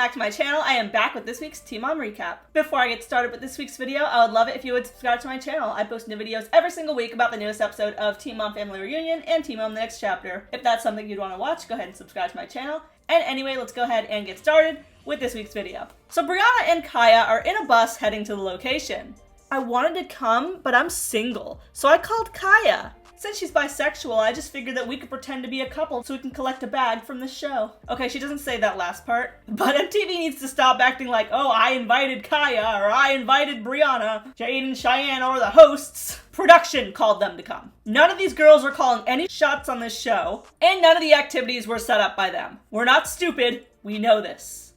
back to my channel. I am back with this week's Teen Mom Recap. Before I get started with this week's video, I would love it if you would subscribe to my channel. I post new videos every single week about the newest episode of Teen Mom Family Reunion and Teen Mom The Next Chapter. If that's something you'd want to watch, go ahead and subscribe to my channel. And anyway, let's go ahead and get started with this week's video. So Brianna and Kiaya are in a bus heading to the location. I wanted to come, but I'm single, so I called Kiaya. Since she's bisexual, I just figured that we could pretend to be a couple so we can collect a bag from this show. Okay, she doesn't say that last part, but MTV needs to stop acting like, oh, I invited Kiaya, or I invited Brianna. Jade and Cheyenne are the hosts. Production called them to come. None of these girls are calling any shots on this show, and none of the activities were set up by them. We're not stupid, we know this.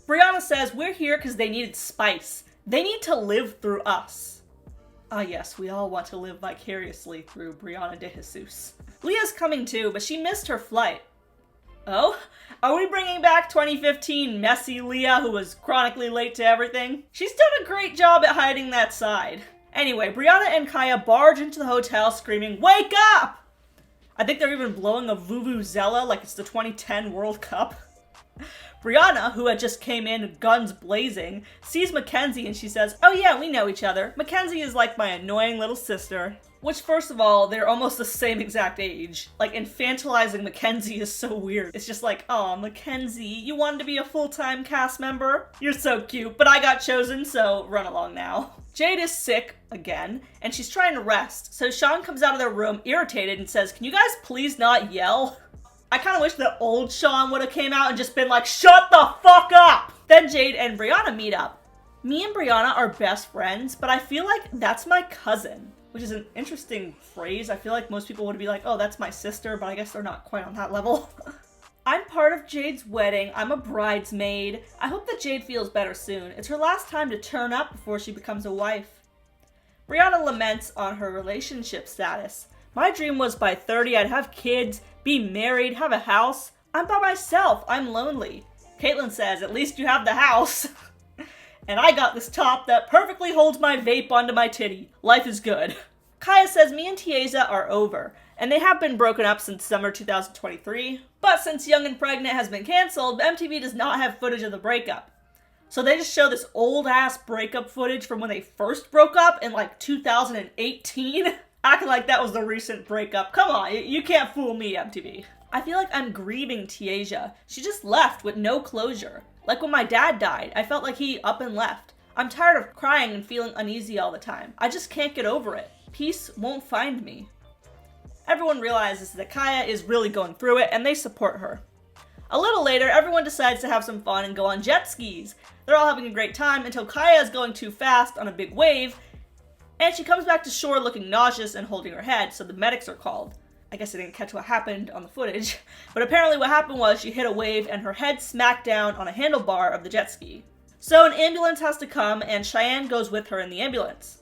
Brianna says we're here because they needed spice. They need to live through us. Ah yes, we all want to live vicariously through Brianna de Jesus. Leah's coming too, but she missed her flight. Oh? Are we bringing back 2015 messy Leah who was chronically late to everything? She's done a great job at hiding that side. Anyway, Brianna and Kiaya barge into the hotel screaming, "Wake up!" I think they're even blowing a vuvuzela like it's the 2010 World Cup. Brianna, who had just came in guns blazing, sees Mackenzie and she says, "Oh yeah, we know each other. Mackenzie is like my annoying little sister." Which, first of all, they're almost the same exact age. Like, infantilizing Mackenzie is so weird. It's just like, oh, Mackenzie, you wanted to be a full-time cast member? You're so cute, but I got chosen, so run along now. Jade is sick, again, and she's trying to rest. So Sean comes out of their room irritated and says, "Can you guys please not yell?" I kind of wish that old Sean would have came out and just been like, "Shut the fuck up!" Then Jade and Brianna meet up. Me and Brianna are best friends, but I feel like that's my cousin, which is an interesting phrase. I feel like most people would be like, oh, that's my sister, but I guess they're not quite on that level. I'm part of Jade's wedding. I'm a bridesmaid. I hope that Jade feels better soon. It's her last time to turn up before she becomes a wife. Brianna laments on her relationship status. My dream was by 30 I'd have kids, be married, have a house. I'm by myself. I'm lonely. Caitlin says, "At least you have the house." And I got this top that perfectly holds my vape onto my titty. Life is good. Kiaya says me and Tiaza are over, and they have been broken up since summer 2023. But since Young and Pregnant has been canceled, MTV does not have footage of the breakup. So they just show this old-ass breakup footage from when they first broke up in like 2018. Acting like that was the recent breakup. Come on, you can't fool me, MTV. I feel like I'm grieving Tiaja. She just left with no closure. Like when my dad died, I felt like he up and left. I'm tired of crying and feeling uneasy all the time. I just can't get over it. Peace won't find me. Everyone realizes that Kiaya is really going through it and they support her. A little later, everyone decides to have some fun and go on jet skis. They're all having a great time until Kiaya is going too fast on a big wave, and she comes back to shore looking nauseous and holding her head, so the medics are called. I guess I didn't catch what happened on the footage, but apparently what happened was she hit a wave and her head smacked down on a handlebar of the jet ski. So an ambulance has to come and Cheyenne goes with her in the ambulance.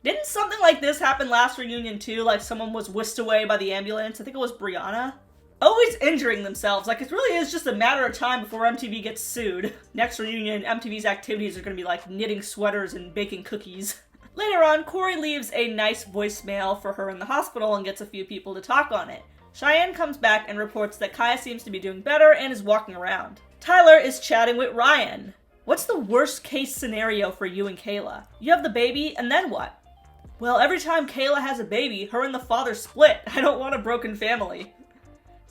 Didn't something like this happen last reunion too? Like someone was whisked away by the ambulance? I think it was Brianna. Always injuring themselves. Like it really is just a matter of time before MTV gets sued. Next reunion, MTV's activities are going to be like knitting sweaters and baking cookies. Later on, Corey leaves a nice voicemail for her in the hospital and gets a few people to talk on it. Cheyenne comes back and reports that Kiaya seems to be doing better and is walking around. Tyler is chatting with Ryan. What's the worst case scenario for you and Kayla? You have the baby, and then what? Well, every time Kayla has a baby, her and the father split. I don't want a broken family.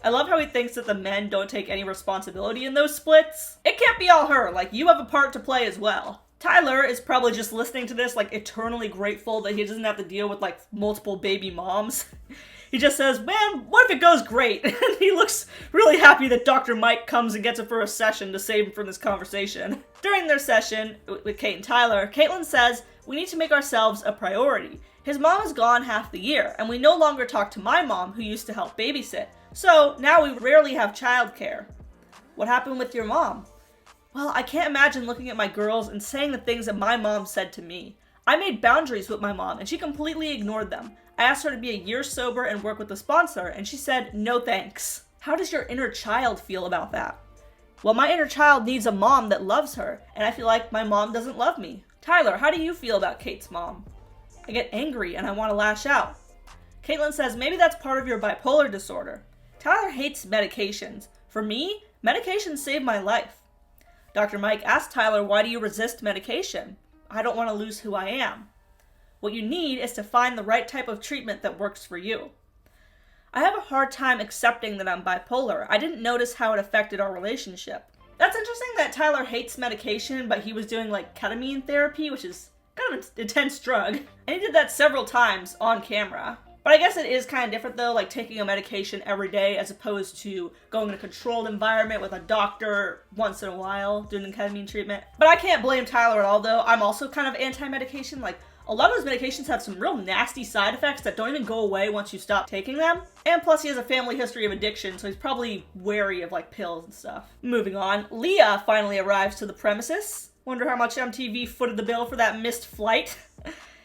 I love how he thinks that the men don't take any responsibility in those splits. It can't be all her, like you have a part to play as well. Tyler is probably just listening to this, like, eternally grateful that he doesn't have to deal with, like, multiple baby moms. He just says, man, what if it goes great? And he looks really happy that Dr. Mike comes and gets him for a session to save him from this conversation. During their session with Kate and Tyler, Caitlin says, we need to make ourselves a priority. His mom is gone half the year, and we no longer talk to my mom, who used to help babysit. So now we rarely have childcare. What happened with your mom? Well, I can't imagine looking at my girls and saying the things that my mom said to me. I made boundaries with my mom and she completely ignored them. I asked her to be a year sober and work with a sponsor and she said, no thanks. How does your inner child feel about that? Well, my inner child needs a mom that loves her and I feel like my mom doesn't love me. Tyler, how do you feel about Kate's mom? I get angry and I want to lash out. Caitlin says maybe that's part of your bipolar disorder. Tyler hates medications. For me, medications saved my life. Dr. Mike asks Tyler, why do you resist medication? I don't want to lose who I am. What you need is to find the right type of treatment that works for you. I have a hard time accepting that I'm bipolar. I didn't notice how it affected our relationship. That's interesting that Tyler hates medication, but he was doing like ketamine therapy, which is kind of an intense drug. And he did that several times on camera. But I guess it is kind of different though, like taking a medication every day as opposed to going in a controlled environment with a doctor once in a while doing the ketamine treatment. But I can't blame Tyler at all though. I'm also kind of anti-medication. Like, a lot of those medications have some real nasty side effects that don't even go away once you stop taking them. And plus he has a family history of addiction, so he's probably wary of like pills and stuff. Moving on, Leah finally arrives to the premises. Wonder how much MTV footed the bill for that missed flight.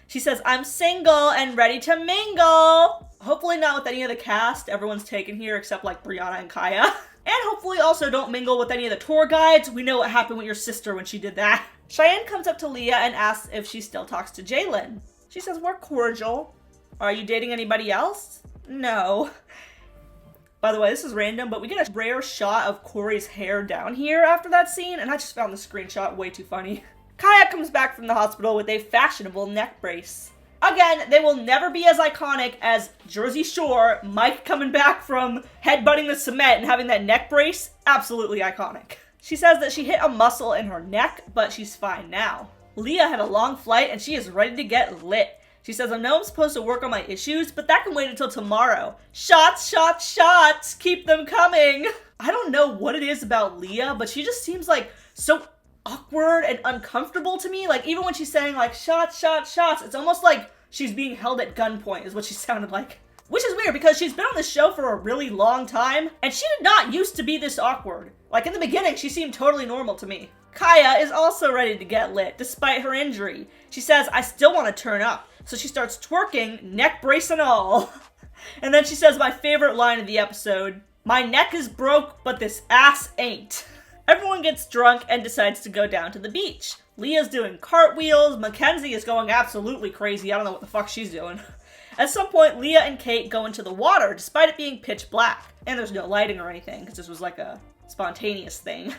She says, I'm single and ready to mingle. Hopefully not with any of the cast. Everyone's taken here except like Brianna and Kiaya. And hopefully also don't mingle with any of the tour guides. We know what happened with your sister when she did that. Cheyenne comes up to Leah and asks if she still talks to Jalen. She says, we're cordial. Are you dating anybody else? No. By the way, this is random, but we get a rare shot of Corey's hair down here after that scene, and I just found the screenshot way too funny. Kiaya comes back from the hospital with a fashionable neck brace. Again, they will never be as iconic as Jersey Shore, Mike coming back from headbutting the cement and having that neck brace. Absolutely iconic. She says that she hit a muscle in her neck, but she's fine now. Leah had a long flight and she is ready to get lit. She says, I know I'm supposed to work on my issues, but that can wait until tomorrow. Shots, shots, shots! Keep them coming! I don't know what it is about Leah, but she just seems like so awkward and uncomfortable to me. Like, even when she's saying like, shots, shots, shots, it's almost like she's being held at gunpoint is what she sounded like. Which is weird because she's been on this show for a really long time, and she did not used to be this awkward. Like, in the beginning, she seemed totally normal to me. Kiaya is also ready to get lit, despite her injury. She says, I still want to turn up. So she starts twerking, neck brace and all. And then she says my favorite line of the episode, my neck is broke, but this ass ain't. Everyone gets drunk and decides to go down to the beach. Leah's doing cartwheels, Mackenzie is going absolutely crazy, I don't know what the fuck she's doing. At some point, Leah and Kate go into the water, despite it being pitch black. And there's no lighting or anything, because this was like a spontaneous thing.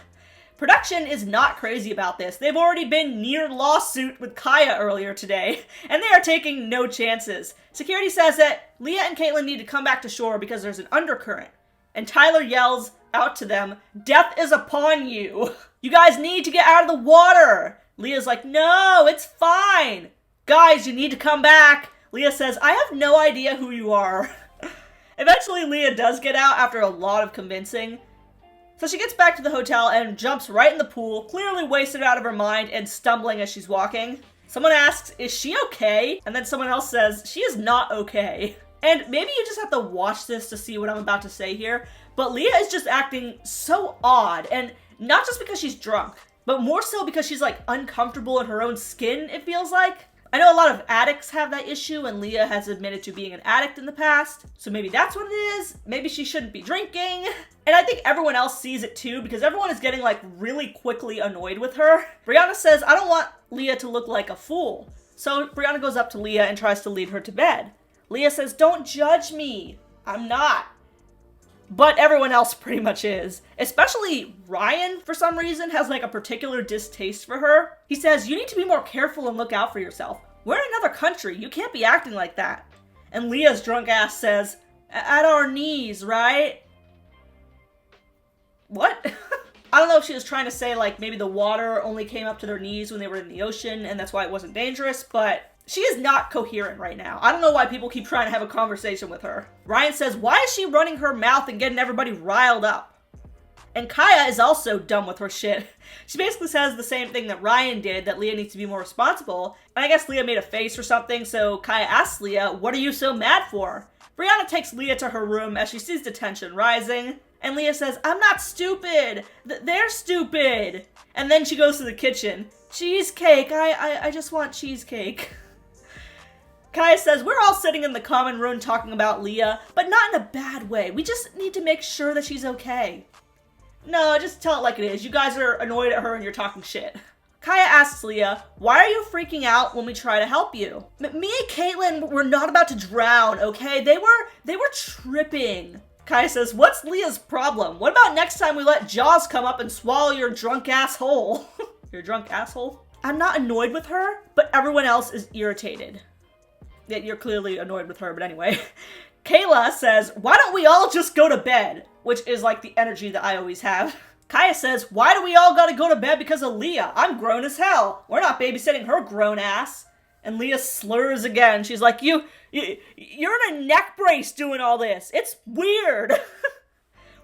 Production is not crazy about this. They've already been near lawsuit with Kiaya earlier today, and they are taking no chances. Security says that Leah and Caitlin need to come back to shore because there's an undercurrent. And Tyler yells out to them, death is upon you. You guys need to get out of the water. Leah's like, no, it's fine. Guys, you need to come back. Leah says, I have no idea who you are. Eventually, Leah does get out after a lot of convincing. So she gets back to the hotel and jumps right in the pool, clearly wasted out of her mind and stumbling as she's walking. Someone asks, is she okay? And then someone else says, she is not okay. And maybe you just have to watch this to see what I'm about to say here, but Leah is just acting so odd, and not just because she's drunk, but more so because she's like uncomfortable in her own skin, it feels like. I know a lot of addicts have that issue, and Leah has admitted to being an addict in the past, so maybe that's what it is. Maybe she shouldn't be drinking. And I think everyone else sees it too, because everyone is getting like really quickly annoyed with her. Brianna says, I don't want Leah to look like a fool. So Brianna goes up to Leah and tries to lead her to bed. Leah says, don't judge me. I'm not. But everyone else pretty much is. Especially Ryan, for some reason, has like a particular distaste for her. He says, you need to be more careful and look out for yourself. We're in another country. You can't be acting like that. And Leah's drunk ass says, at our knees, right? What? I don't know if she was trying to say like maybe the water only came up to their knees when they were in the ocean and that's why it wasn't dangerous, but she is not coherent right now. I don't know why people keep trying to have a conversation with her. Ryan says, why is she running her mouth and getting everybody riled up? And Kiaya is also dumb with her shit. She basically says the same thing that Ryan did, that Leah needs to be more responsible. And I guess Leah made a face or something, so Kiaya asks Leah, what are you so mad for? Brianna takes Leah to her room as she sees the tension rising. And Leah says, I'm not stupid. They're stupid. And then she goes to the kitchen. Cheesecake. I just want cheesecake. Kiaya says, we're all sitting in the common room talking about Leah, but not in a bad way. We just need to make sure that she's okay. No, just tell it like it is. You guys are annoyed at her and you're talking shit. Kiaya asks Leah, why are you freaking out when we try to help you? Me and Caitlin were not about to drown, okay? They were tripping. Kiaya says, what's Leah's problem? What about next time we let Jaws come up and swallow your drunk asshole? Your drunk asshole? I'm not annoyed with her, but everyone else is irritated. Yeah, you're clearly annoyed with her, but anyway. Kayla says, why don't we all just go to bed? Which is like the energy that I always have. Kiaya says, why do we all gotta go to bed because of Leah? I'm grown as hell. We're not babysitting her grown ass. And Leah slurs again. She's like, you're in a neck brace doing all this. It's weird.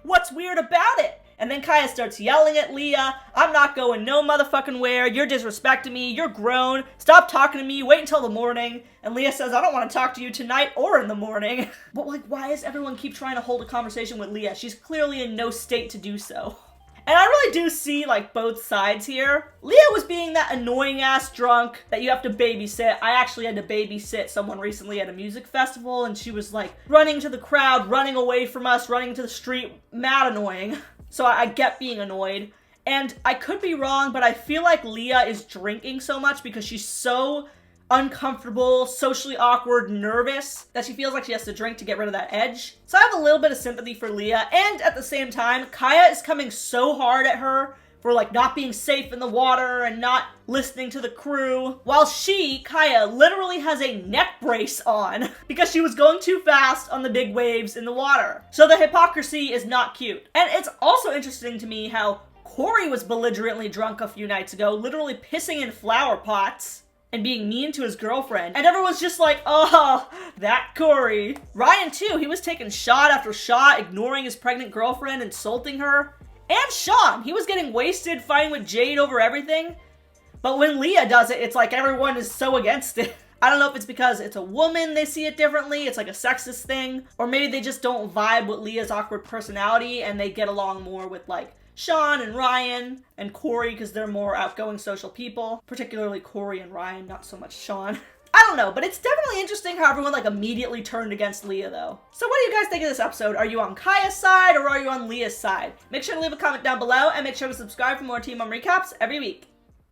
What's weird about it? And then Kiaya starts yelling at Leah. I'm not going no motherfucking where. You're disrespecting me. You're grown. Stop talking to me. Wait until the morning. And Leah says, I don't want to talk to you tonight or in the morning. But like, why does everyone keep trying to hold a conversation with Leah? She's clearly in no state to do so. And I really do see, like, both sides here. Leah was being that annoying-ass drunk that you have to babysit. I actually had to babysit someone recently at a music festival, and she was, like, running to the crowd, running away from us, running to the street. Mad annoying. So I get being annoyed. And I could be wrong, but I feel like Leah is drinking so much because she's so uncomfortable, socially awkward, nervous, that she feels like she has to drink to get rid of that edge. So I have a little bit of sympathy for Leah, and at the same time, Kiaya is coming so hard at her for like not being safe in the water and not listening to the crew, while she, Kiaya, literally has a neck brace on because she was going too fast on the big waves in the water. So the hypocrisy is not cute. And it's also interesting to me how Corey was belligerently drunk a few nights ago, literally pissing in flower pots and being mean to his girlfriend. And everyone's just like, oh, that Corey. Ryan, too, he was taking shot after shot, ignoring his pregnant girlfriend, insulting her. And Sean, he was getting wasted, fighting with Jade over everything. But when Leah does it, it's like everyone is so against it. I don't know if it's because it's a woman, they see it differently, it's like a sexist thing, or maybe they just don't vibe with Leah's awkward personality and they get along more with like Sean and Ryan and Corey because they're more outgoing social people. Particularly Corey and Ryan, not so much Sean. I don't know, but it's definitely interesting how everyone like immediately turned against Leah though. So what do you guys think of this episode? Are you on Kiaya's side or are you on Leah's side? Make sure to leave a comment down below and make sure to subscribe for more Teen Mom recaps every week.